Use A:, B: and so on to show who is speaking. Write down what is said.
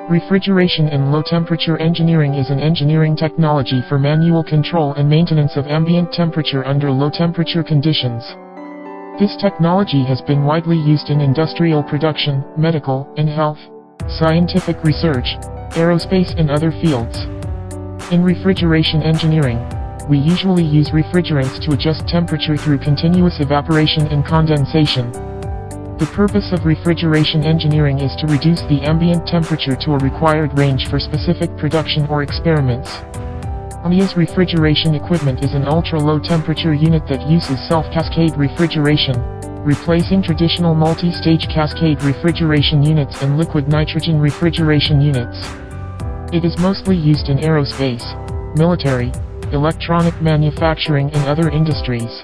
A: Refrigeration in low-temperature engineering is an engineering technology for manual control and maintenance of ambient temperature under low-temperature conditions. This technology has been widely used in industrial production, medical and health, scientific research, aerospace and other fields. In refrigeration engineering, we usually use refrigerants to adjust temperature through continuous evaporation and condensation. The purpose of refrigeration engineering is to reduce the ambient temperature to a required range for specific production or experiments. AMIA's refrigeration equipment is an ultra-low temperature unit that uses self-cascade refrigeration, replacing traditional multi-stage cascade refrigeration units and liquid nitrogen refrigeration units. It is mostly used in aerospace, military, electronic manufacturing and other industries.